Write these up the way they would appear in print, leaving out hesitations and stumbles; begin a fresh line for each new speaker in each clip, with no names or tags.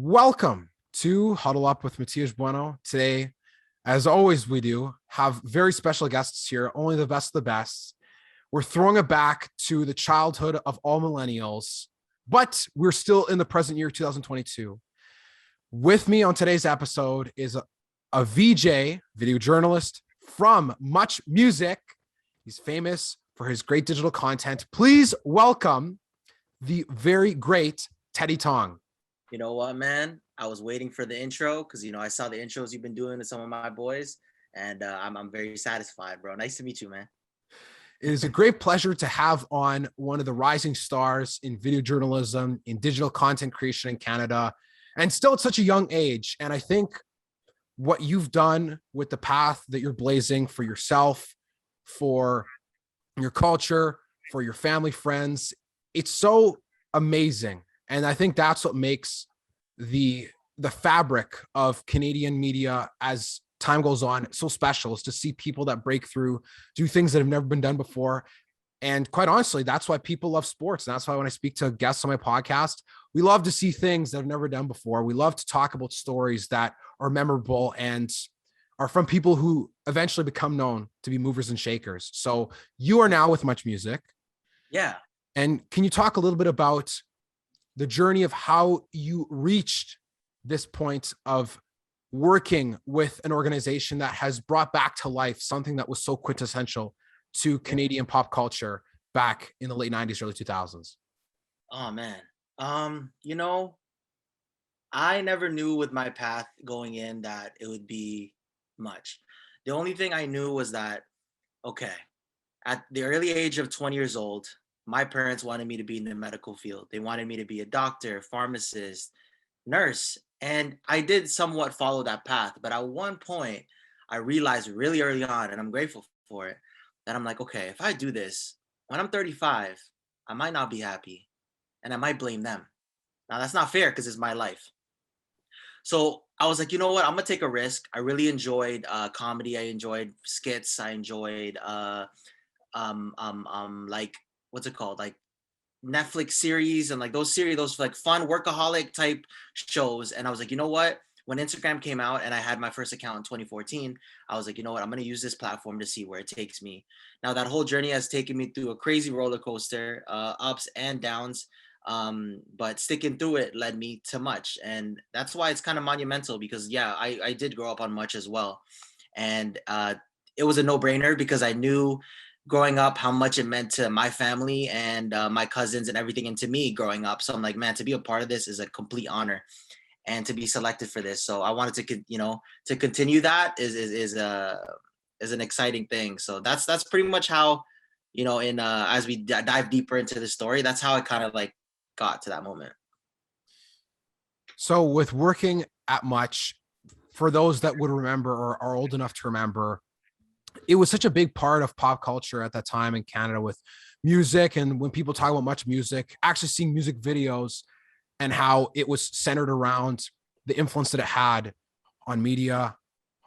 Welcome to Huddle Up with Matias Bueno. Today, as always, we do have very special guests here, only the best of the best. We're throwing it back to the childhood of all millennials, but we're still in the present year, 2022. With me on today's episode is a VJ, video journalist from Much Music. He's famous for his great digital content. Please welcome the very great Teddy Tong.
You know what, man? I was waiting for the intro because, I saw the intros you've been doing to some of my boys, and I'm very satisfied, bro. Nice to meet you, man.
It is a great pleasure to have on one of the rising stars in video journalism, in digital content creation in Canada, and still at such a young age. And I think what you've done with the path that you're blazing for yourself, for your culture, for your family, friends, it's so amazing. And I think that's what makes the fabric of Canadian media as time goes on so special, is to see people that break through, do things that have never been done before. And quite honestly, that's why people love sports. And that's why when I speak to guests on my podcast, we love to see things that have never done before. We love to talk about stories that are memorable and are from people who eventually become known to be movers and shakers. So you are now with Much Music.
Yeah.
And can you talk a little bit about the journey of how you reached this point of working with an organization that has brought back to life something that was so quintessential to Canadian pop culture back in the late 90s, early 2000s?
Oh, man. I never knew with my path going in that it would be much. The only thing I knew was that, okay, at the early age of 20 years old, my parents wanted me to be in the medical field. They wanted me to be a doctor, pharmacist, nurse. And I did somewhat follow that path. But at one point, I realized really early on, and I'm grateful for it, that I'm like, okay, if I do this, when I'm 35, I might not be happy and I might blame them. Now, that's not fair because it's my life. So I was like, you know what? I'm going to take a risk. I really enjoyed comedy. I enjoyed skits. I enjoyed like, what's it called? Like Netflix series and like those like fun workaholic type shows. And I was like, you know what? When Instagram came out and I had my first account in 2014, I was like, you know what? I'm going to use this platform to see where it takes me. Now that whole journey has taken me through a crazy roller coaster, ups and downs. But sticking through it led me to Much. And that's why it's kind of monumental because I did grow up on Much as well. And it was a no-brainer because I knew growing up how much it meant to my family and my cousins and everything, and to me growing up. So I'm like, man, to be a part of this is a complete honor, and to be selected for this. So I wanted to continue that is an exciting thing. So that's pretty much how, in as we dive deeper into the story, that's how I kind of like got to that moment.
So with working at Much, for those that would remember or are old enough to remember, it was such a big part of pop culture at that time in Canada with music. And when people talk about Much Music, actually seeing music videos and how it was centered around the influence that it had on media,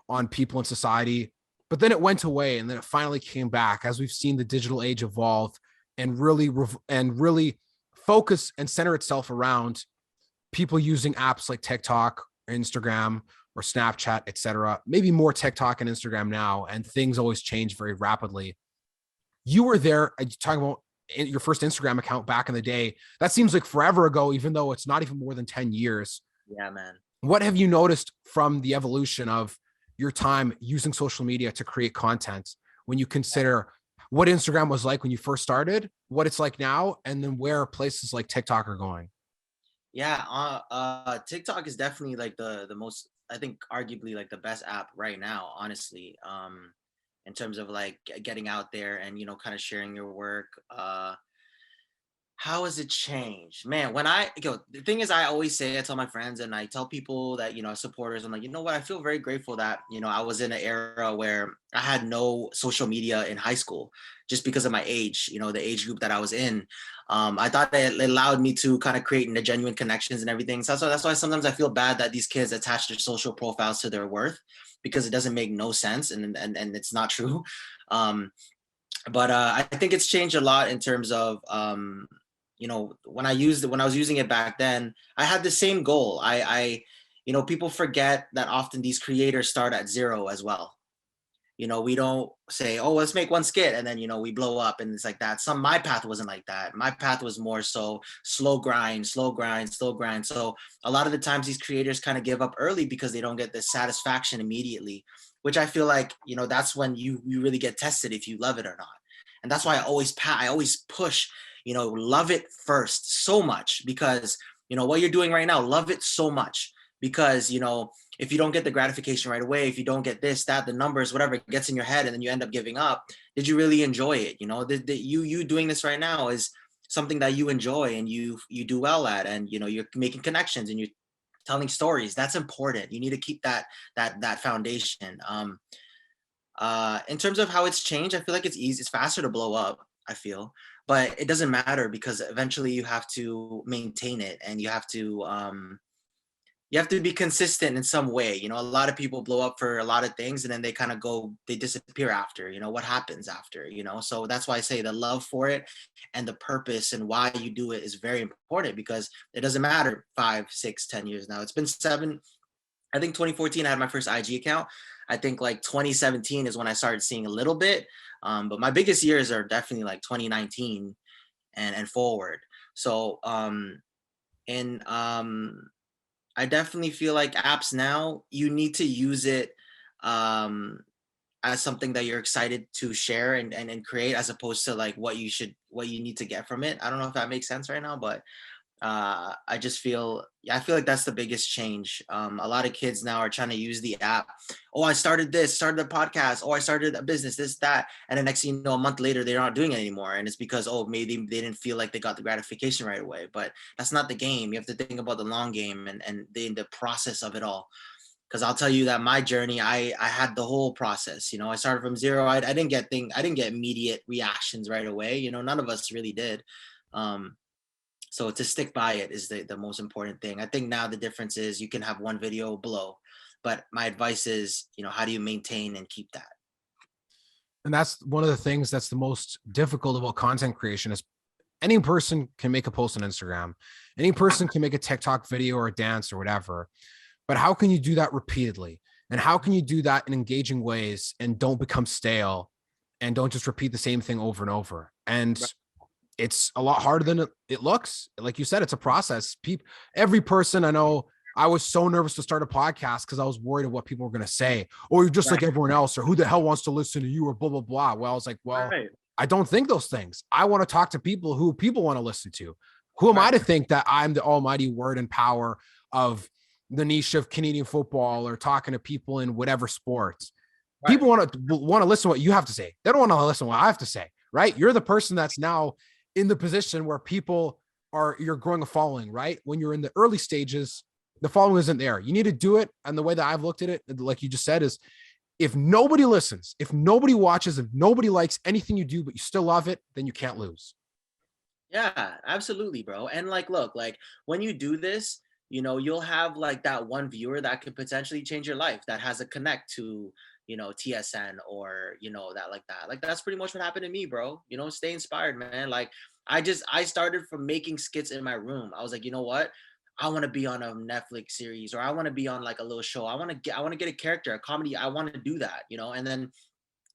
on people in society. But then it went away and then it finally came back as we've seen the digital age evolve and really focus and center itself around people using apps like TikTok or Instagram or Snapchat, etc. Maybe more TikTok and Instagram now, and things always change very rapidly. You were there talking about your first Instagram account back in the day. That seems like forever ago, even though it's not even more than 10 years.
Yeah, man.
What have you noticed from the evolution of your time using social media to create content when you consider what Instagram was like when you first started, what it's like now, and then where places like TikTok are going?
Yeah, TikTok is definitely like the most, I think, arguably like the best app right now, honestly. In terms of like getting out there and kind of sharing your work. How has it changed, man? The thing is, I always say, I tell my friends and I tell people that, supporters, I'm like, you know what, I feel very grateful that, I was in an era where I had no social media in high school just because of my age, the age group that I was in. I thought it allowed me to kind of create the genuine connections and everything. So that's why sometimes I feel bad that these kids attach their social profiles to their worth, because it doesn't make no sense and it's not true. But I think it's changed a lot in terms of when I was using it back then, I had the same goal. People forget that often these creators start at zero as well. We don't say, oh, let's make one skit and then, we blow up and it's like that. My path wasn't like that. My path was more so slow grind, slow grind, slow grind. So a lot of the times these creators kind of give up early because they don't get the satisfaction immediately, which I feel like, that's when you really get tested if you love it or not. And that's why I always push, love it first so much because, what you're doing right now, love it so much because, if you don't get the gratification right away, if you don't get this, that, the numbers, whatever, it gets in your head and then you end up giving up, did you really enjoy it? You doing this right now is something that you enjoy and you do well at, and you're making connections and you're telling stories. That's important. You need to keep that foundation. In terms of how it's changed, I feel like it's faster to blow up, I feel, but it doesn't matter because eventually you have to maintain it and you have to be consistent in some way. A lot of people blow up for a lot of things and then they disappear after. What happens after, so that's why I say the love for it and the purpose and why you do it is very important, because it doesn't matter 5, 6, 10 years now. It's been 7. I think 2014 I had my first IG account. I think like 2017 is when I started seeing a little bit, but my biggest years are definitely like 2019 and forward. So and I definitely feel like apps now, you need to use it um, as something that you're excited to share and create, as opposed to like what you need to get from it. I don't know if that makes sense right now, but I feel like that's the biggest change. A lot of kids now are trying to use the app. Oh, I started a podcast. Oh, I started a business, this, that. And the next thing you know, a month later, they're not doing it anymore. And it's because, oh, maybe they didn't feel like they got the gratification right away. But that's not the game. You have to think about the long game and the process of it all. Because I'll tell you that my journey, I had the whole process. I started from zero. I didn't get immediate reactions right away. None of us really did. So to stick by it is the most important thing. I think now the difference is you can have one video blow, but my advice is, how do you maintain and keep that?
And that's one of the things that's the most difficult about content creation is any person can make a post on Instagram. Any person can make a TikTok video or a dance or whatever. But how can you do that repeatedly? And how can you do that in engaging ways and don't become stale and don't just repeat the same thing over and over? And it's a lot harder than it looks. Like you said, it's a process. Every person I know, I was so nervous to start a podcast because I was worried of what people were going to say, or you're just like everyone else, or who the hell wants to listen to you, or blah, blah, blah. Well, I was like, I don't think those things. I want to talk to people who people want to listen to. Who am I to think that I'm the almighty word and power of the niche of Canadian football or talking to people in whatever sports? People want to listen to what you have to say. They don't want to listen to what I have to say, right? You're the person that's now in the position where you're growing a following, right? When you're in the early stages, the following isn't there. You need to do it. And the way that I've looked at it, like you just said, is if nobody listens, if nobody watches, if nobody likes anything you do, but you still love it, then you can't lose.
Yeah, absolutely, bro. And like, look, like when you do this, you'll have like that one viewer that could potentially change your life, that has a connect to, TSN or, that. Like that's pretty much what happened to me, bro. Stay inspired, man. Like I started from making skits in my room. I was like, you know what? I want to be on a Netflix series, or I want to be on like a little show. I want to get a character, a comedy. I want to do that, and then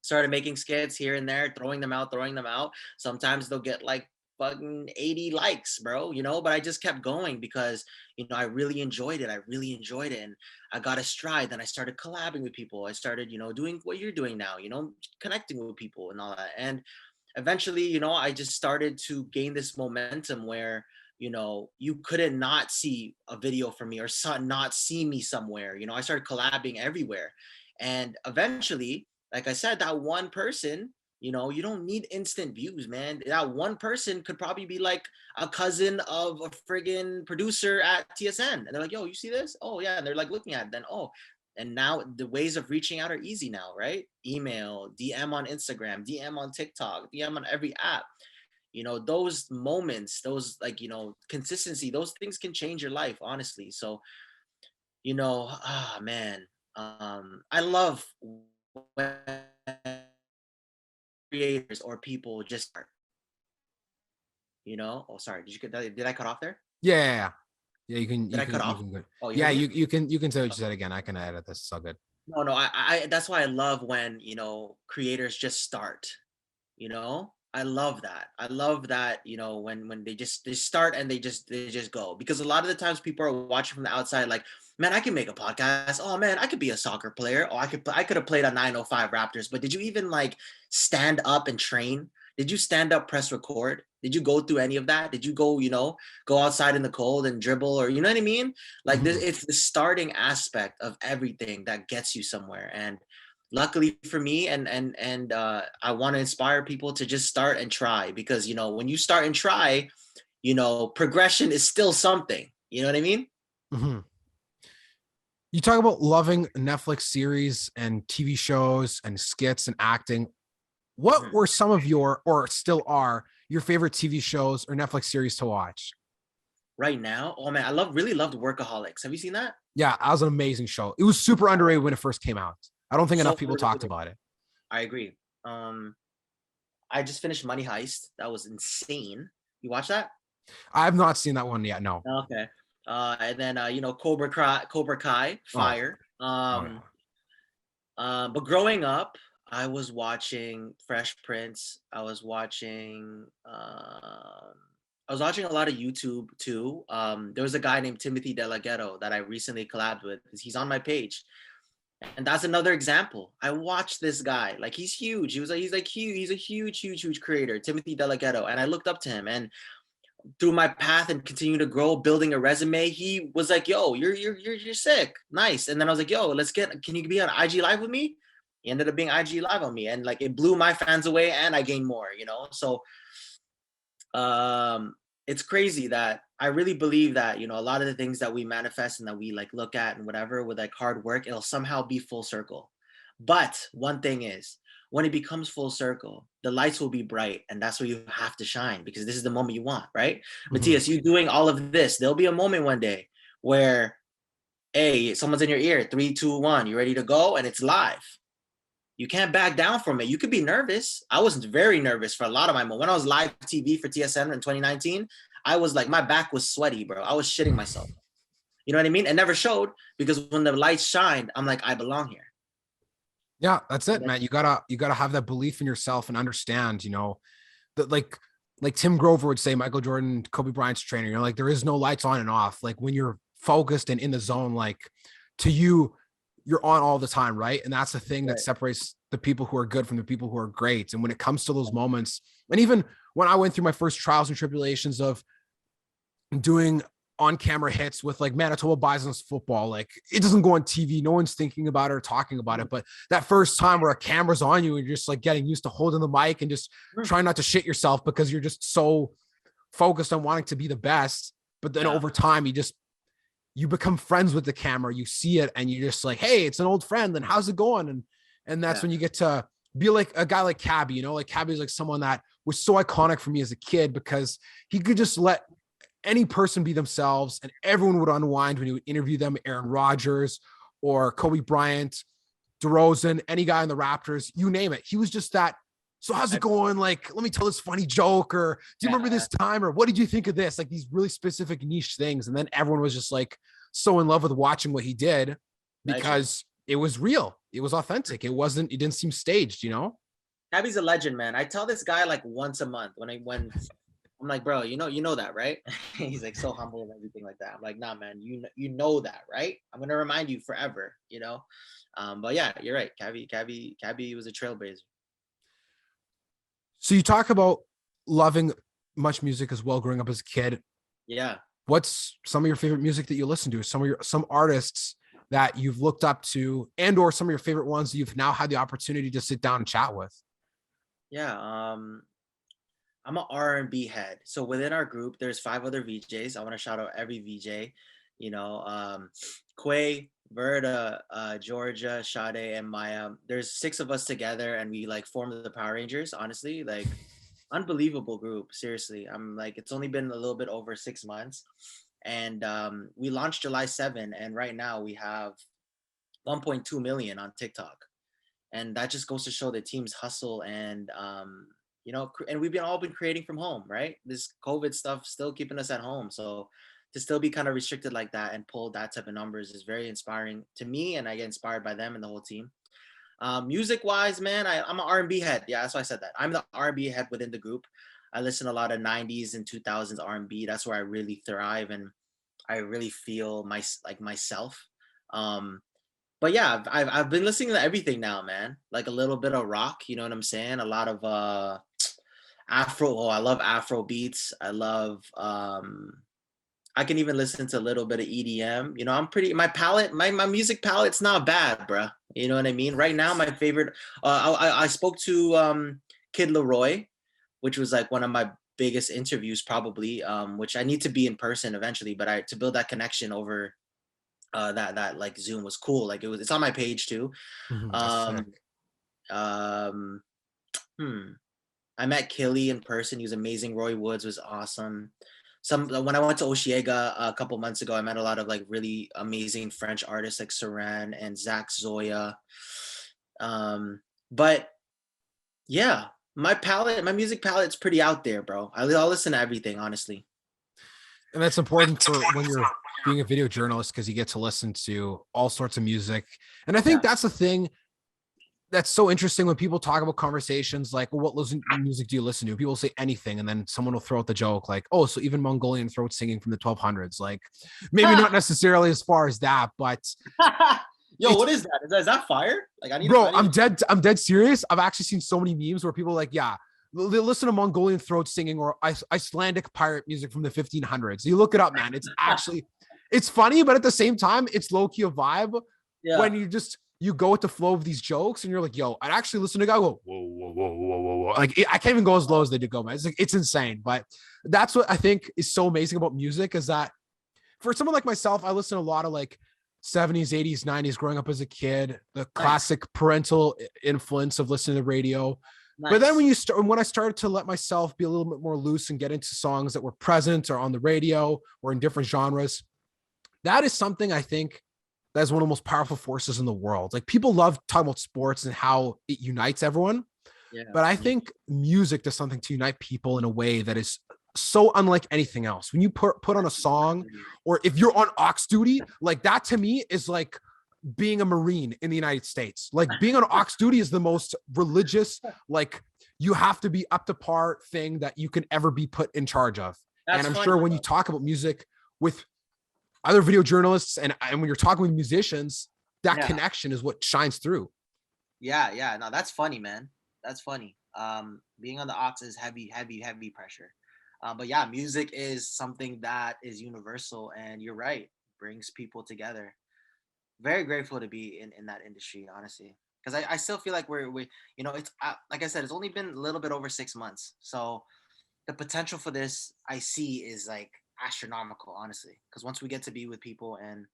started making skits here and there, throwing them out. Sometimes they'll get like fucking 80 likes, bro, but I just kept going because, I really enjoyed it. And I got a stride. Then I started collabing with people. I started, doing what you're doing now, connecting with people and all that. And eventually, I just started to gain this momentum where, you couldn't not see a video from me or not see me somewhere. I started collabing everywhere. And eventually, like I said, that one person, you don't need instant views, man. That one person could probably be like a cousin of a friggin' producer at TSN. And they're like, yo, you see this? Oh, yeah. And they're like looking at it. Then, oh, and now the ways of reaching out are easy now, right? Email, DM on Instagram, DM on TikTok, DM on every app. Those moments, those like, consistency, those things can change your life, honestly. So, man, I love when creators or people just start. you know. Oh, sorry. Did I cut off there?
Yeah. Yeah,
Did I cut
you
off?
can go.
Oh, you
Yeah,
heard me?
you can say what you said again. I can edit this. It's all good.
No, no. I that's why I love when, creators just start. I love that. I love that, when they start and they just go, because a lot of the times people are watching from the outside like, man, I can make a podcast. Oh man, I could be a soccer player. Oh, I could have played on 905 Raptors. But did you even like stand up and train? Did you stand up, press record? Did you go through any of that? Did you go outside in the cold and dribble, or you know what I mean? Like this,
Mhm.
it's the starting aspect of everything that gets you somewhere. And luckily for me, and I want to inspire people to just start and try, because when you start and try, progression is still something. You know what I mean?
Mhm. You talk about loving Netflix series and TV shows and skits and acting. What
Mhm.
were some of your, or still are, your favorite TV shows or Netflix series to watch?
Right now, oh man, really loved Workaholics. Have you seen that?
Yeah, that was an amazing show. It was super underrated when it first came out. I don't think enough
So
people talked
underrated.
about it.
I agree. I just finished Money Heist. That was insane. You watch that?
I have not seen that one yet. No.
Okay. And then Cobra Kai,
Oh,
fire.
oh yeah.
But growing up, I was watching Fresh Prince. I was watching a lot of YouTube too. There was a guy named Timothy Delaghetto that I recently collabed with. He's on my page, and that's another example. I watched this guy. Like, he's huge. He's like huge. He's a huge, huge, huge creator, Timothy Delaghetto, and I looked up to him. And through my path and continue to grow, building a resume, he was like, "Yo, you're sick, nice." And then I was like, "Yo, can you be on IG Live with me?" He ended up being IG Live on me, and like it blew my fans away, and I gained more. So um, it's crazy that I really believe that a lot of the things that we manifest and that we like look at and whatever with like hard work, it'll somehow be full circle. But one thing is, when it becomes full circle, the lights will be bright, and that's where you have to shine, because this is the moment you want, right?
Mhm.
Matthias, you doing all of this, there'll be a moment one day where, hey, someone's in your ear, 3, 2, 1, you ready to go, and it's live. You can't back down from it. You could be nervous. I was very nervous for a lot of my moments. When I was live TV for TSN in 2019, I was like, my back was sweaty, bro. I was shitting myself. You know what I mean? It never showed, because when the lights shined, I'm like, I belong here.
Yeah, that's it, man. You gotta have that belief in yourself and understand, that like Tim Grover would say, Michael Jordan, Kobe Bryant's trainer, like there is no lights on and off. Like when you're focused and in the zone, like to you, you're on all the time, right? And that's the thing that
Right.
separates the people who are good from the people who are great. And when it comes to those moments, and even when I went through my first trials and tribulations of doing on camera hits with like Manitoba Bison's football. Like it doesn't go on TV. No one's thinking about it or talking about it. But that first time where a camera's on you and you're just like getting used to holding the mic and just trying not to shit yourself because you're just so focused on wanting to be the best. But then
Yeah.
over time, you become friends with the camera. You see it and you're just like, hey, it's an old friend. And how's it going? And that's
Yeah.
when you get to be like a guy like Cabby, like Cabby's like someone that was so iconic for me as a kid because he could just let any person be themselves and everyone would unwind when he would interview them. Aaron Rodgers or Kobe Bryant, DeRozan, any guy in the Raptors, you name it. He was just that. So how's it going? Like, let me tell this funny joke, or do you remember
Yeah.
this time? Or what did you think of this? Like these really specific niche things. And then everyone was just like so in love with watching what he did
Legend.
because it was real. It was authentic. It didn't seem staged.
Gabby's a legend, man. I tell this guy like once a month when I'm like, bro, you know that, right? He's like so humble and everything like that. I'm like, nah, man, you know that, right? I'm gonna remind you forever. But yeah, you're right. Cabby was a trailblazer.
So you talk about loving much music as well growing up as a kid.
Yeah.
What's some of your favorite music that you listen to? Some artists that you've looked up to, and or some of your favorite ones that you've now had the opportunity to sit down and chat with.
Yeah. I'm an R&B head. So within our group, there's 5 other VJs. I want to shout out every VJ. Quay, Verda, Georgia, Sade, and Maya. There's 6 of us together, and we like formed the Power Rangers. Honestly, like unbelievable group. Seriously, I'm like, it's only been a little bit over 6 months, and we launched July 7, and right now we have 1.2 million on TikTok, and that just goes to show the team's hustle and you know, and we've been all been creating from home, right? This COVID stuff still keeping us at home. So to still be kind of restricted like that and pull that type of numbers is very inspiring to me, and I get inspired by them and the whole team. Music wise, man, I'm an R&B head. Yeah, that's why I said that. I'm the R&B head within the group. I listen a lot of 90s and 2000s R&B. That's where I really thrive and I really feel myself. Um, but yeah, I've been listening to everything now, man. Like a little bit of rock, you know what I'm saying? A lot of Afro. Oh, I love Afro beats. I can even listen to a little bit of EDM. You know, I'm pretty my palette, my music palette's not bad, bruh. You know what I mean? Right now, my favorite. I spoke to Kid Leroy, which was like one of my biggest interviews, probably. Which I need to be in person eventually, but I to build that connection over that like Zoom was cool. Like it's on my page too.
That's
Um,
sick.
um, hmm. I met Killy in person. He was amazing. Roy Woods was awesome. When I went to Oshiega a couple months ago, I met a lot of like really amazing French artists like Saran and Zach Zoya. But yeah, my music palette's pretty out there, bro. I'll listen to everything, honestly.
And that's important for when you're being a video journalist because you get to listen to all sorts of music. And I think
Yeah.
that's the thing that's so interesting when people talk about conversations like, well, what music do you listen to? People say anything, and then someone will throw out the joke like, oh, so even Mongolian throat singing from the 1200s. Like, maybe not necessarily as far as that, but
Yo,
it's
what is that? Is that fire? Like
bro.
I need
I'm dead serious. I've actually seen so many memes where people are like, yeah, they listen to Mongolian throat singing or Icelandic pirate music from the 1500s. You look it up, man. It's actually it's funny, but at the same time, it's low key a vibe
yeah.
when you go with the flow of these jokes and you're like, yo, I'd actually listen to a guy go, whoa, whoa, whoa, whoa, whoa, whoa. Like, I can't even go as low as they did go, man. It's like, it's insane. But that's what I think is so amazing about music is that for someone like myself, I listen to a lot of like 70s, 80s, 90s growing up as a kid, the
Nice.
classic parental influence of listening to the radio. But then
Nice.
when I started to let myself be a little bit more loose and get into songs that were present or on the radio or in different genres, that is something I think that is one of the most powerful forces in the world. Like people love talking about sports and how it unites everyone,
Yeah.
but I think music does something to unite people in a way that is so unlike anything else. When you put on a song, or if you're on aux duty, like that to me is like being a Marine in the United States. Like being on aux duty is the most religious, like you have to be up to par thing that you can ever be put in charge of. And
That's
I'm
funny.
sure when you talk about music with other video journalists and when you're talking with musicians, that
Yeah.
connection is what shines through.
Yeah, yeah. No, that's funny, man. That's funny. Being on the aux is heavy, heavy, heavy pressure. But yeah, music is something that is universal, and you're right, brings people together. Very grateful to be in that industry, honestly, because I still feel like we you know it's like I said, it's only been a little bit over 6 months, so the potential for this I see is like astronomical, honestly. Because once we get to be with people and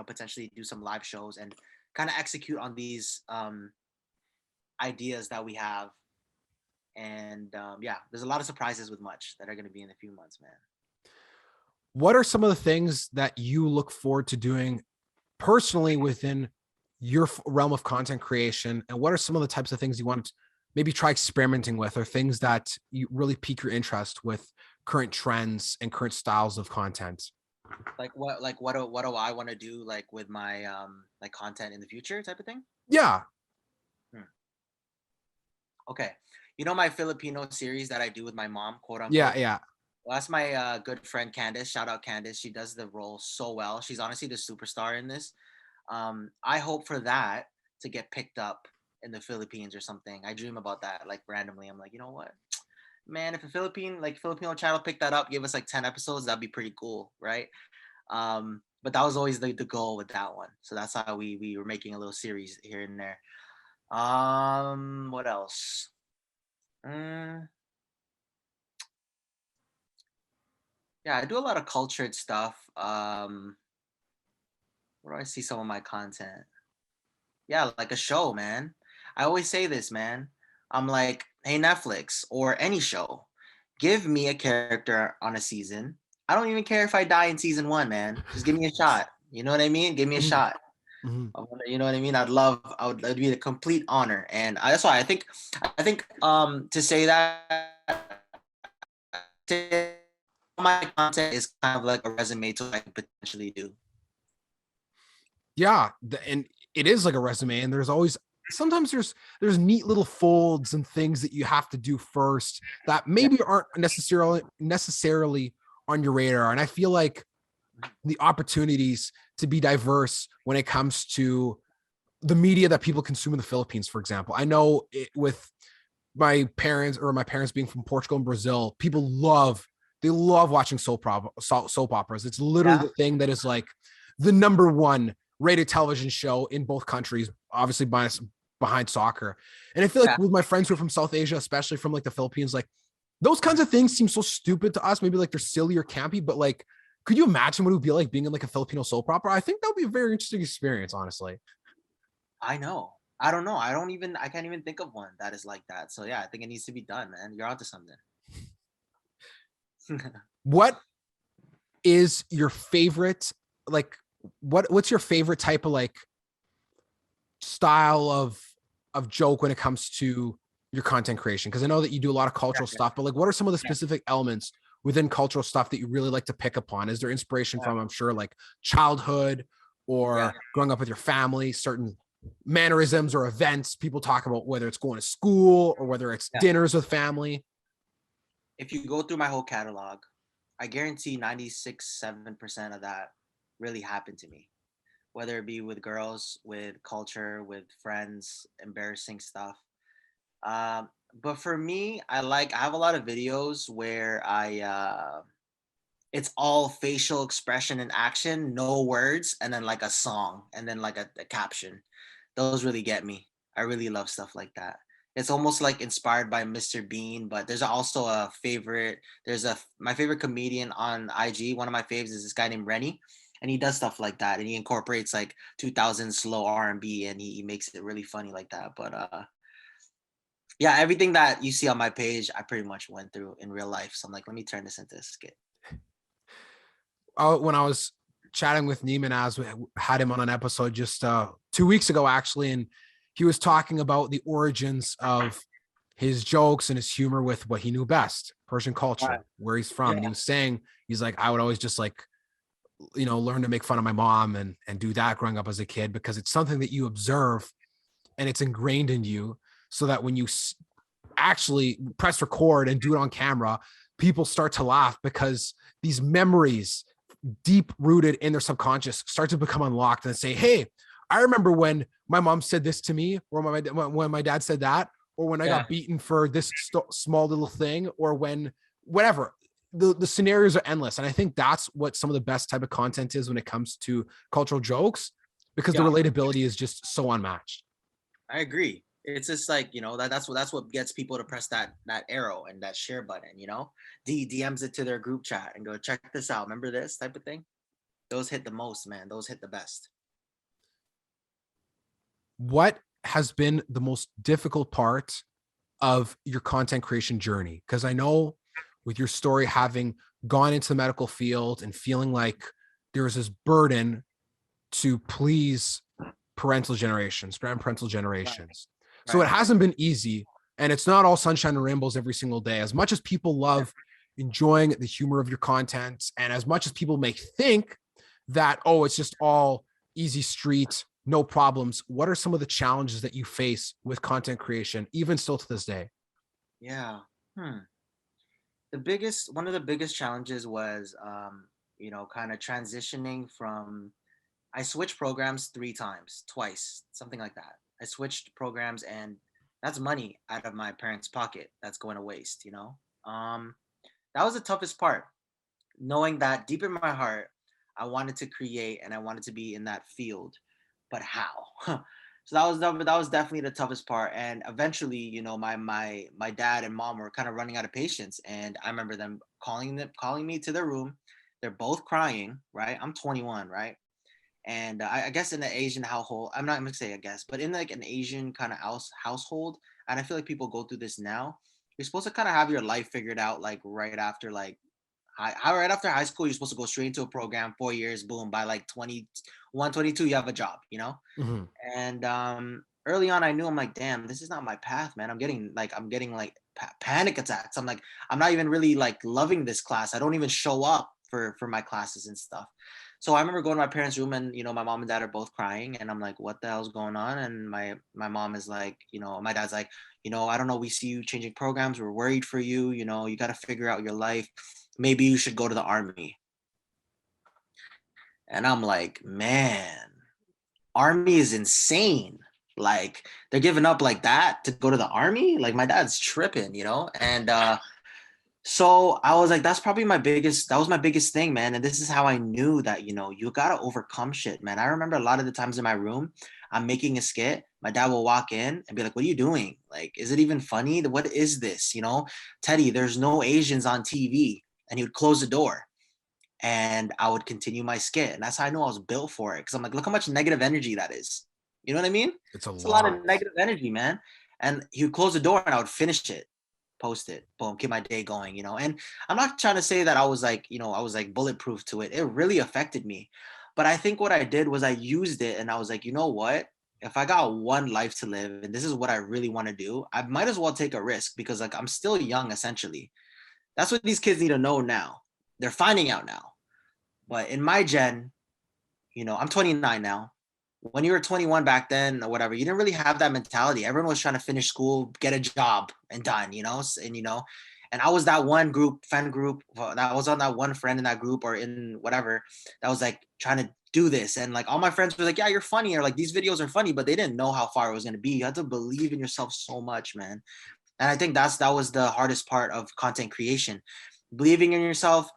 potentially do some live shows and kind of execute on these ideas that we have. And yeah, there's a lot of surprises with Much that are going to be in a few months, man.
What are some of the things that you look forward to doing personally within your realm of content creation? And what are some of the types of things you want to maybe try experimenting with, or things that you really pique your interest with current trends and current styles of content?
What do I want to do like with my like content in the future type of thing?
Yeah.
Hmm. Okay. You know my Filipino series that I do with my mom, quote
Yeah.
unquote?
Yeah.
Well, that's my good friend Candace. Shout out Candace. She does the role so well. She's honestly the superstar in this. I hope for that to get picked up in the Philippines or something. I dream about that like randomly. I'm like, you know what? Man, if a Filipino channel picked that up, give us like 10 episodes, that'd be pretty cool, right? But that was always the goal with that one. So that's how we were making a little series here and there. What else? Mm, yeah, I do a lot of cultured stuff. Where do I see some of my content? Yeah, like a show, man. I always say this, man. I'm like, hey, Netflix or any show, give me a character on a season. I don't even care if I die in season one, man. Just give me a shot. You know what I mean? Give me a
Mhm.
shot.
Mhm.
You know what I mean? It'd be a complete honor. And that's why I think to say that my content is kind of like a resume to what I can potentially do.
Yeah, and it is like a resume, and there's always sometimes there's neat little folds and things that you have to do first that
Yeah.
maybe aren't necessarily on your radar. And I feel like the opportunities to be diverse when it comes to the media that people consume in the Philippines, for example. I know with my parents being from Portugal and Brazil, they love watching soap operas. It's literally
Yeah.
the thing that is like the number one rated television show in both countries, obviously behind soccer. And I feel like
Yeah.
with my friends who are from South Asia, especially from like the Philippines, like those kinds of things seem so stupid to us. Maybe like they're silly or campy, but like, could you imagine what it would be like being in like a Filipino soap opera? I think that would be a very interesting experience, honestly.
I know. I can't even think of one that is like that. So yeah, I think it needs to be done, man. You're onto something.
What is your favorite, like, what's your favorite type of like style of joke when it comes to your content creation? Because I know that you do a lot of
Yeah,
cultural
yeah,
stuff, but like what are some of the
yeah,
specific elements within cultural stuff that you really like to pick upon? Is there inspiration
yeah,
from, I'm sure, like childhood
yeah.
or growing up with your family, certain mannerisms or events people talk about, whether it's going to school or whether it's
Yeah.
dinners with family?
If you go through my whole catalog, I guarantee 96, 7% of that really happened to me. Whether it be with girls, with culture, with friends, embarrassing stuff. But for me, I have a lot of videos where it's all facial expression and action, no words, and then like a song, and then like a caption. Those really get me. I really love stuff like that. It's almost like inspired by Mr. Bean, but there's also a favorite. There's a my favorite comedian on IG. One of my faves is this guy named Rennie, and he does stuff like that, and he incorporates like 2000 slow R&B, and he makes it really funny like that. But yeah, everything that you see on my page, I pretty much went through in real life. So I'm like, let me turn this into a skit.
When I was chatting with Neiman, as we had him on an episode just 2 weeks ago, actually, and he was talking about the origins of his jokes and his humor with what he knew best, Persian
Right.
culture, where he's from.
Yeah.
And he was saying, he's like, I would always just like, learn to make fun of my mom and do that growing up as a kid, because it's something that you observe and it's ingrained in you, so that when you actually press record and do it on camera, people start to laugh because these memories deep rooted in their subconscious start to become unlocked and say, hey, I remember when my mom said this to me, or when my dad said that, or when I
Yeah.
got beaten for this small little thing, or when whatever. The scenarios are endless. And I think that's what some of the best type of content is when it comes to cultural jokes, because the
Yeah.
relatability is just so unmatched.
I agree. It's just like, that's what gets people to press that arrow and that share button, DMs it to their group chat and go, check this out. Remember this type of thing? Those hit the most, man. Those hit the best.
What has been the most difficult part of your content creation journey? Because I know with your story having gone into the medical field and feeling like there was this burden to please grandparental
Right.
generations. So it
Right.
hasn't been easy, and it's not all sunshine and rainbows every single day. As much as people
Yeah.
love enjoying the humor of your content, and as much as people may think that, oh, it's just all easy street, no problems, what are some of the challenges that you face with content creation, even still to this day?
Yeah. Hmm. One of the biggest challenges was, kind of transitioning from, I switched programs twice, something like that. I switched programs, and that's money out of my parents' pocket that's going to waste. That was the toughest part, knowing that deep in my heart, I wanted to create and I wanted to be in that field, but how? So that was definitely the toughest part. And eventually, my dad and mom were kind of running out of patience, and I remember them calling me to their room. They're both crying, right? I'm 21, right? And I guess in the Asian household, I'm not gonna say I guess, but in like an Asian kind of household, and I feel like people go through this now. You're supposed to kind of have your life figured out, like right after like right after high school, you're supposed to go straight into a program, 4 years, boom, by like 21, 22, you have a job, you know?
Mhm.
And early on, I knew, I'm like, damn, this is not my path, man. I'm getting like panic attacks. I'm like, I'm not even really like loving this class. I don't even show up for my classes and stuff. So I remember going to my parents' room, and my mom and dad are both crying, and I'm like, what the hell's going on? And my mom is like, my dad's like, I don't know. We see you changing programs. We're worried for you. You got to figure out your life. Maybe you should go to the army. And I'm like, man, army is insane. Like they're giving up like that to go to the army. Like my dad's tripping. And so I was like, that was my biggest thing, man. And this is how I knew that, you gotta overcome shit, man. I remember a lot of the times in my room, I'm making a skit. My dad will walk in and be like, what are you doing? Like, is it even funny? What is this? Teddy, there's no Asians on TV. And he would close the door, and I would continue my skit. And that's how I knew I was built for it. Cause I'm like, look how much negative energy that is. You know what I mean?
It's a
It's a lot
lot.
of negative energy, man. And he would close the door and I would finish it, post it, boom, keep my day going. And I'm not trying to say that I was like, I was like bulletproof to it. It really affected me. But I think what I did was I used it, and I was like, you know what? If I got one life to live and this is what I really want to do, I might as well take a risk, because like I'm still young essentially. That's what these kids need to know now. They're finding out now. But in my gen, I'm 29 now. When you were 21 back then or whatever, you didn't really have that mentality. Everyone was trying to finish school, get a job, and done. And I was that one friend group that was on that one friend in that group or in whatever that was like trying to do this. And like all my friends were like, yeah, you're funny, or like these videos are funny, but they didn't know how far it was going to be. You had to believe in yourself so much, man. And I think that was the hardest part of content creation. Believing in yourself,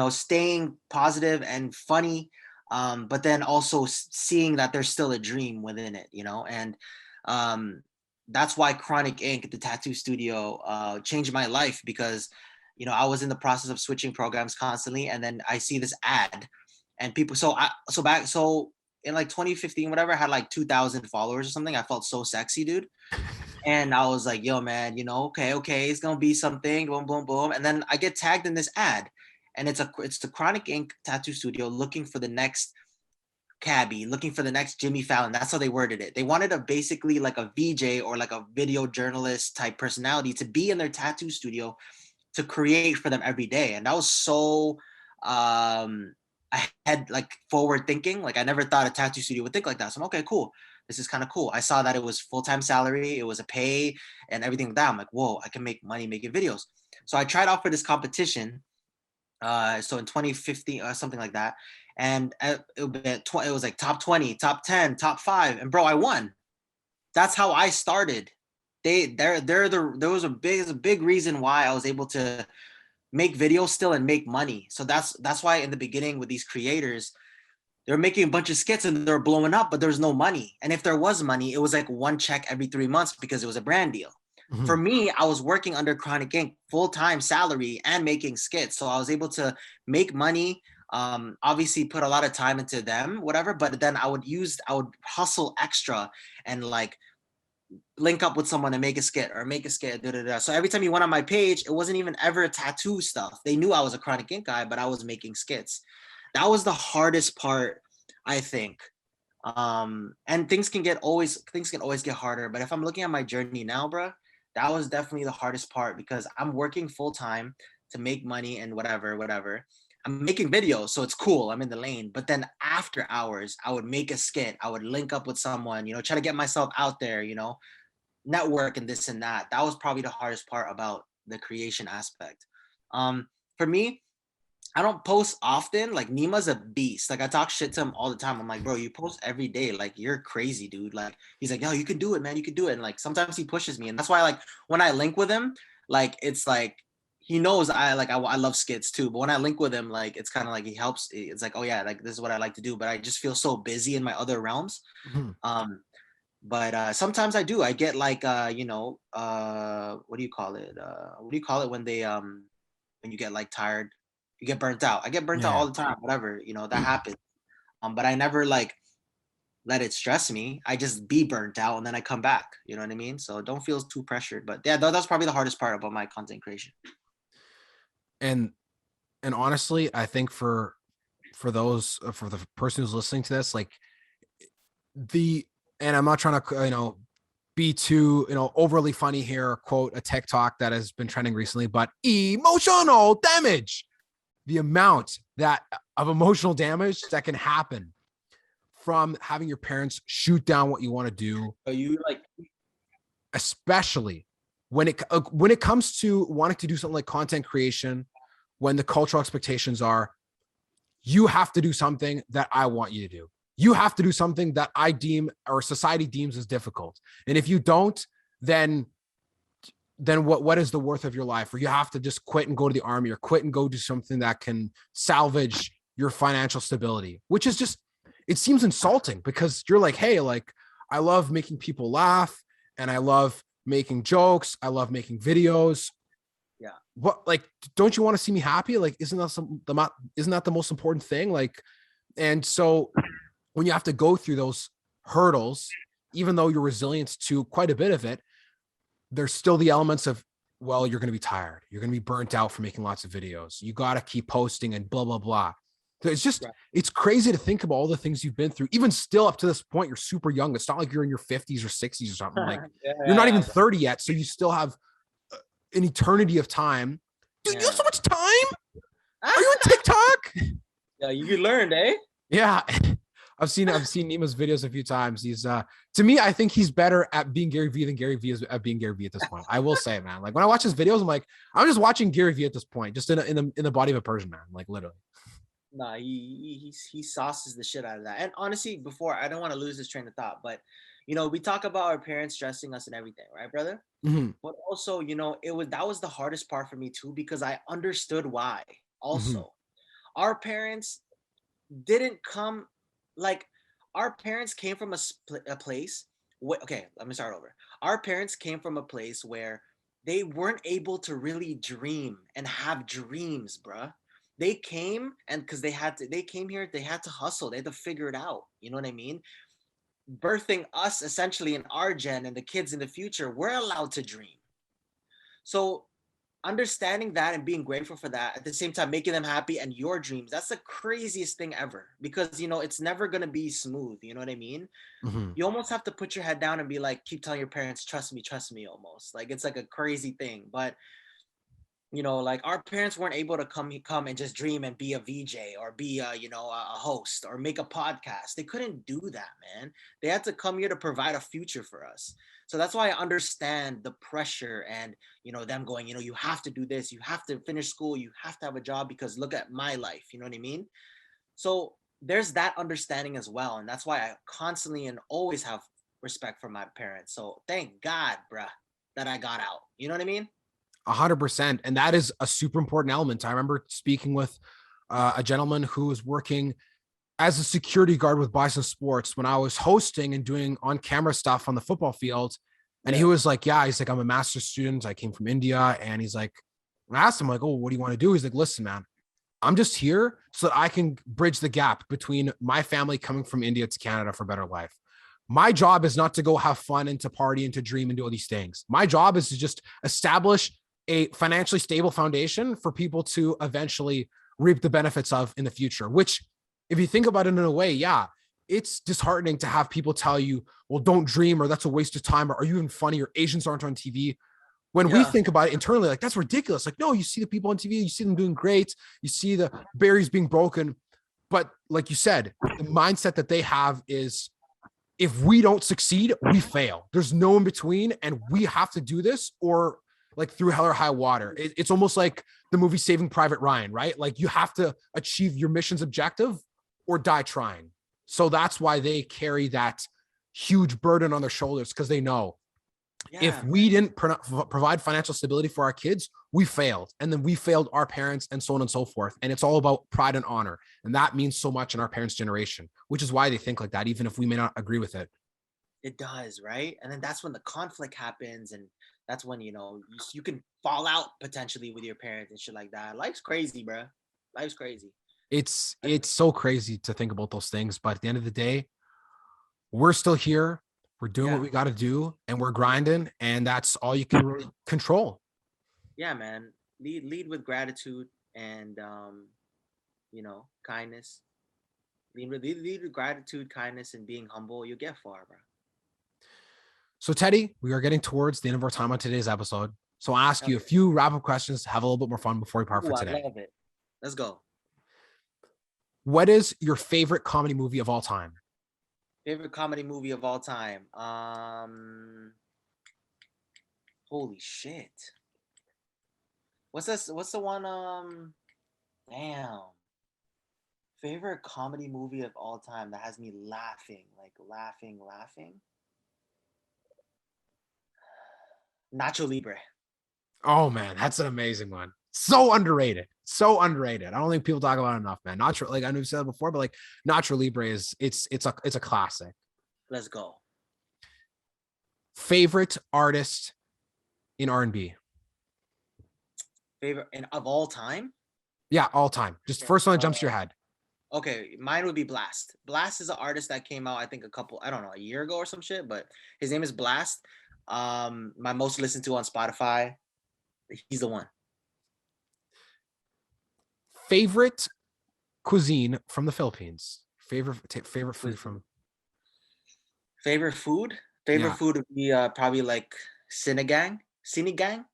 staying positive and funny, but then also seeing that there's still a dream within it. And um, that's why Chronic Ink, the tattoo studio, changed my life, because, I was in the process of switching programs constantly, and then I see this ad, and people, so in like 2015, whatever, I had like 2,000 followers or something. I felt so sexy, dude. And I was like, yo, man, okay, it's gonna be something, boom, boom, boom. And then I get tagged in this ad, and it's the Chronic Ink tattoo studio looking for the next cabbie, looking for the next Jimmy Fallon. That's how they worded it. They wanted a basically like a VJ or like a video journalist type personality to be in their tattoo studio to create for them every day. And that was so I had like forward thinking. Like I never thought a tattoo studio would think like that. So I'm okay, cool. This is kind of cool. I saw that it was full-time salary, it was a pay and everything like that. I'm like, whoa, I can make money making videos. So I tried out for this competition. So in 2015 or something like that. And it was like top 20, top 10, top 5. And bro, I won. That's how I started. There was a big reason why I was able to make videos still and make money. So that's why in the beginning with these creators, they're making a bunch of skits and they're blowing up, but there's no money. And if there was money, it was like one check every 3 months because it was a brand deal. For
Mhm.
me, I was working under Chronic Ink, full-time salary and making skits. So I was able to make money, obviously put a lot of time into them, whatever, but then I would hustle extra and like link up with someone and make a skit or make a skit. Da, da, da. So every time you went on my page, it wasn't even ever tattoo stuff. They knew I was a Chronic Ink guy, but I was making skits. That was the hardest part, I think. And things can always get harder. But if I'm looking at my journey now, bro, that was definitely the hardest part, because I'm working full time to make money and whatever. I'm making videos, so it's cool. I'm in the lane. But then after hours, I would make a skit. I would link up with someone, try to get myself out there, network and this and that. That was probably the hardest part about the creation aspect. For me, I don't post often. Like Nima's a beast. Like I talk shit to him all the time. I'm like, bro, you post every day. Like you're crazy, dude. Like he's like, yo, you can do it, man. You can do it. And like sometimes he pushes me, and that's why like when I link with him, like it's like he knows I love skits too. But when I link with him, like it's kind of like he helps. It's like, oh yeah, like this is what I like to do. But I just feel so busy in my other realms.
Mhm.
Um, but sometimes I do. I get like what do you call it? What do you call it when you get like tired? You get burnt out. I get burnt out
Yeah.
all the time. Whatever, that happens. But I never like let it stress me. I just be burnt out and then I come back. You know what I mean? So don't feel too pressured. But yeah, that's probably the hardest part about my content creation.
And And honestly, I think for those for the person who's listening to this, like the and I'm not trying to be too overly funny here or quote a TikTok that has been trending recently, but emotional damage, the amount that of emotional damage that can happen from having your parents shoot down what you want to do.
Are you like,
Especially when it comes to wanting to do something like content creation, when the cultural expectations are, you have to do something that I want you to do. You have to do something that I deem or society deems as difficult. And if you don't, then what is the worth of your life? Or you have to just quit and go to the army or quit and go do something that can salvage your financial stability, which is just, it seems insulting because you're like, hey, like I love making people laugh and I love making jokes. I love making videos.
yeah,
What, like, don't you want to see me happy? Like, isn't that the most important thing? Like, and so when you have to go through those hurdles, even though you're resilient to quite a bit of it, there's still the elements of, well, you're going to be tired. You're going to be burnt out from making lots of videos. You got to keep posting and blah, blah, blah. So it's just, it's crazy to think about all the things you've been through. Even still up to this point, you're super young. It's not like you're in your 50s or 60s or something. Like you're not even 30 yet. So you still have an eternity of time. Dude, you have so much time. Are you on TikTok?
Yeah, you learned, eh?
Yeah. I've seen Neema's videos a few times. He's to me, I think he's better at being Gary Vee than Gary Vee is at being Gary Vee at this point. I will say, man. Like when I watch his videos, I'm like, I'm just watching Gary Vee at this point, just in the body of a Persian man, like literally.
Nah, he sauces the shit out of that. And honestly, before I don't want to lose this train of thought, but we talk about our parents stressing us and everything, right, brother?
Mm-hmm.
But also, that was the hardest part for me too, because I understood why.
Mm-hmm.
Also, our parents didn't come like our parents came from a place. Okay, let me start over. Our parents came from a place where they weren't able to really dream and have dreams, bruh. They came and because they came here, they had to hustle, they had to figure it out. You know what I mean? Birthing us essentially in our gen and the kids in the future, we're allowed to dream. So understanding that and being grateful for that at the same time making them happy and your dreams, that's the craziest thing ever, because it's never going to be smooth, you know what I mean?
Mm-hmm.
You almost have to put your head down and be like, keep telling your parents, trust me, almost like it's like a crazy thing. But like our parents weren't able to come and just dream and be a VJ or be a host or make a podcast. They couldn't do that, man. They had to come here to provide a future for us. So that's why I understand the pressure and them going, you have to do this, you have to finish school, you have to have a job, because look at my life, you know what I mean? So there's that understanding as well, and that's why I constantly and always have respect for my parents. So thank God, bruh, that I got out. You know what I mean?
100%. And that is a super important element. I remember speaking with a gentleman who was working as a security guard with Bison Sports when I was hosting and doing on-camera stuff on the football field. And he was like, yeah, he's like, I'm a master's student. I came from India. And he's like, I asked him like, oh, what do you want to do? He's like, listen, man, I'm just here so that I can bridge the gap between my family coming from India to Canada for a better life. My job is not to go have fun and to party and to dream and do all these things. My job is to just establish a financially stable foundation for people to eventually reap the benefits of in the future, which if you think about it in a way, yeah, it's disheartening to have people tell you, well, don't dream, or that's a waste of time, or are you even funny, or Asians aren't on TV. When we think about it internally, like that's ridiculous. Like, no, you see the people on TV, you see them doing great, you see the barriers being broken. But like you said, the mindset that they have is if we don't succeed, we fail. There's no in between, and we have to do this or like through hell or high water. It's almost like the movie Saving Private Ryan, right? Like you have to achieve your mission's objective or die trying. So that's why they carry that huge burden on their shoulders, because they know if we didn't provide financial stability for our kids, we failed. And then we failed our parents and so on and so forth. And it's all about pride and honor. And that means so much in our parents' generation, which is why they think like that, even if we may not agree with it.
It does, right? And then that's when the conflict happens, and that's when you can fall out potentially with your parents and shit like that. Life's crazy, bro. Life's crazy.
It's so crazy to think about those things, but at the end of the day, we're still here. We're doing what we got to do, and we're grinding, and that's all you can really control.
Yeah, man. Lead with gratitude and kindness. Lead with gratitude, kindness, and being humble. You'll get far, bro.
So, Teddy, we are getting towards the end of our time on today's episode. So I'll ask
Hell
you a few wrap-up questions to have a little bit more fun before we part
yeah.
for
Ooh, I
today.
love it. Let's go.
What is your favorite comedy movie of all time?
Favorite comedy movie of all time. Holy shit. What's this? What's the one? Damn. Favorite comedy movie of all time that has me laughing, like laughing. Nacho Libre.
Oh man, that's an amazing one. So underrated. So underrated. I don't think people talk about it enough, man. Nacho, like I know you said it before, but like Nacho Libre is it's a classic.
Let's go.
Favorite artist in R&B?
Favorite and of all time?
Yeah, all time. Just first one that jumps to your head.
Okay, mine would be Blast. Blast is an artist that came out, I think, a year ago or some shit, but his name is Blast. My most listened to on Spotify. He's the one.
Favorite cuisine from the Philippines? Favorite food from
Favorite food?
Yeah.
Food would be probably like sinigang. Sinigang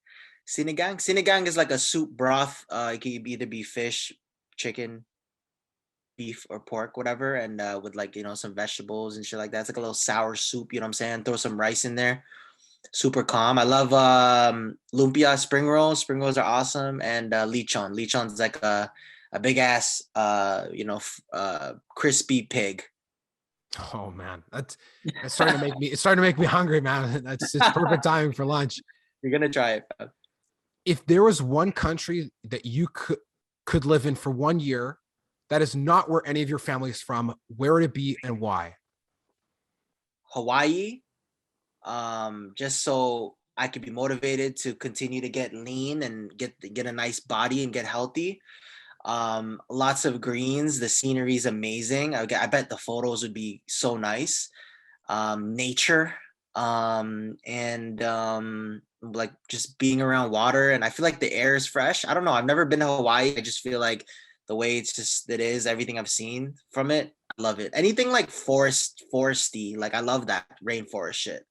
is like a soup broth. It can either be fish, chicken, beef, or pork, whatever, and with like some vegetables and shit like that. It's like a little sour soup. You know what I'm saying? Throw some rice in there. Super calm. I love lumpia spring rolls. Spring rolls are awesome, and lechon. Lechon's like a big ass crispy pig.
Oh man, it's starting to make me hungry, man. It's perfect timing for lunch.
You're gonna try it.
If there was one country that you could live in for 1 year that is not where any of your family is from, where would it be and why?
Hawaii, just so I could be motivated to continue to get lean and get a nice body and get healthy. Lots of greens. The scenery is amazing. I bet the photos would be so nice. Nature, and like just being around water, and I feel like the air is fresh. I don't know. I've never been to Hawaii. I just feel like the way it is, everything I've seen from it, I love it. Anything like foresty, like I love that rainforest shit.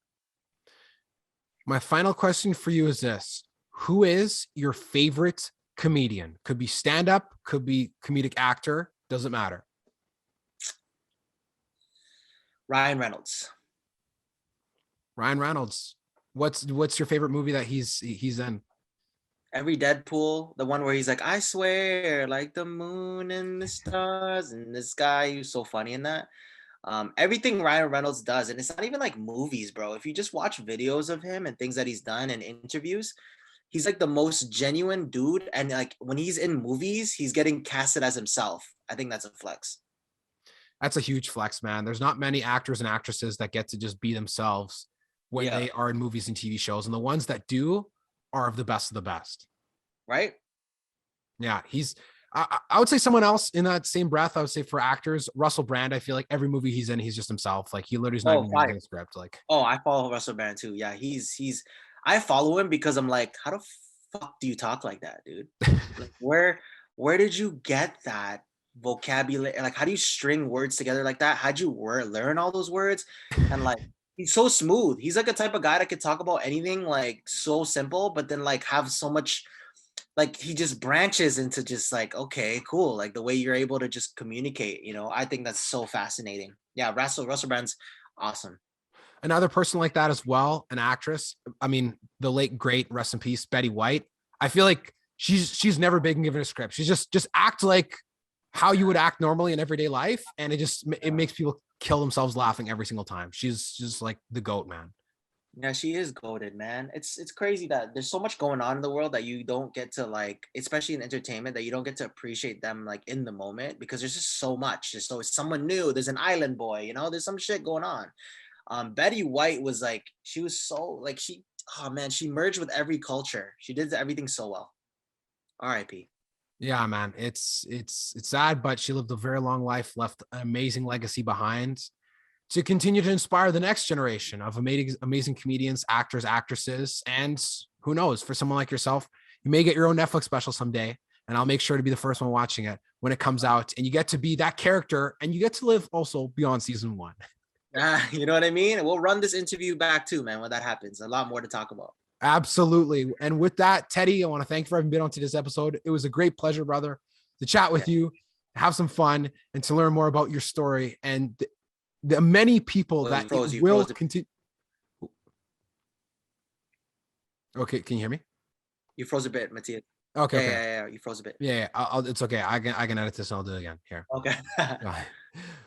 My final question for you is this: who is your favorite comedian? Could be stand-up, could be comedic actor, doesn't matter.
Ryan Reynolds.
Ryan Reynolds. What's your favorite movie that he's in?
Every Deadpool, the one where he's like, I swear, like the moon and the stars and this guy who's so funny in that. Everything Ryan Reynolds does, and it's not even like movies, bro. If you just watch videos of him and things that he's done and interviews, he's like the most genuine dude. And like when he's in movies, he's getting casted as himself. I think that's a flex.
That's a huge flex, man. There's not many actors and actresses that get to just be themselves when
Yeah.
they are in movies and TV shows. And the ones that do are of the best of the best.
Right?
Yeah, I would say someone else in that same breath. I would say for actors, Russell Brand. I feel like every movie he's in, he's just himself. Like he literally is not even reading the script. Like,
oh, I follow Russell Brand too. Yeah, I follow him because I'm like, how the fuck do you talk like that, dude? Like, where did you get that vocabulary? Like, how do you string words together like that? How'd you learn all those words? And like, he's so smooth. He's like a type of guy that could talk about anything like so simple, but then like have so much. Like he just branches into just like, okay, cool. Like the way you're able to just communicate, I think that's so fascinating. Yeah, Russell Brand's awesome.
another person like that as well, an actress. I mean, the late great, rest in peace, Betty White. I feel like she's never been given a script. She's just act like how you would act normally in everyday life, and it makes people kill themselves laughing every single time. She's just like the GOAT, man.
Yeah, she is goated, man. It's crazy that there's so much going on in the world that you don't get to like, especially in entertainment, that you don't get to appreciate them like in the moment because there's just so much. There's always someone new. There's an island boy, there's some shit going on. Betty White was like, she was so like oh man, she merged with every culture. She did everything so well. R.I.P.
Yeah, man. It's sad, but she lived a very long life, left an amazing legacy behind to continue to inspire the next generation of amazing comedians, actors, actresses, and who knows, for someone like yourself, you may get your own Netflix special someday. and I'll make sure to be the first one watching it when it comes out. And you get to be that character, and you get to live also beyond season 1.
You know what I mean? We'll run this interview back too, man, when that happens. A lot more to talk about.
Absolutely. And with that, Teddy, I want to thank you for having been on today's episode. It was a great pleasure, brother, to chat with you, have some fun, and to learn more about your story and the many people that will continue. Okay, can you hear me?
You froze a bit, Matthias.
Okay.
Yeah. You froze a bit.
Yeah. It's okay. I can edit this and I'll do it again here.
Okay.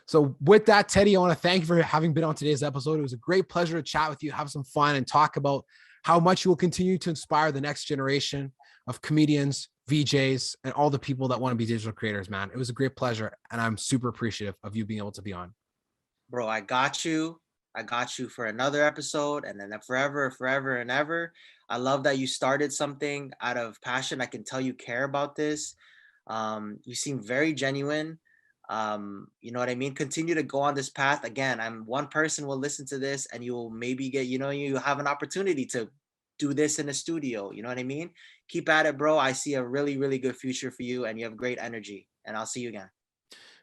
So with that, Teddy, I want to thank you for having been on today's episode. It was a great pleasure to chat with you, have some fun, and talk about how much you will continue to inspire the next generation of comedians, VJs, and all the people that want to be digital creators, man. It was a great pleasure, and I'm super appreciative of you being able to be on.
Bro, I got you for another episode, and then forever and ever. I love that you started something out of passion. I can tell you care about this. You seem very genuine. You know what I mean? Continue to go on this path. Again, one person will listen to this, and you will maybe get, you have an opportunity to do this in a studio. You know what I mean? Keep at it, bro. I see a really, really good future for you, and you have great energy, and I'll see you again.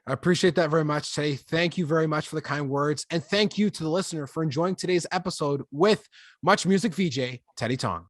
I appreciate that very much, Teddy. Thank you very much for the kind words. And thank you to the listener for enjoying today's episode with Much Music VJ, Teddy Tong.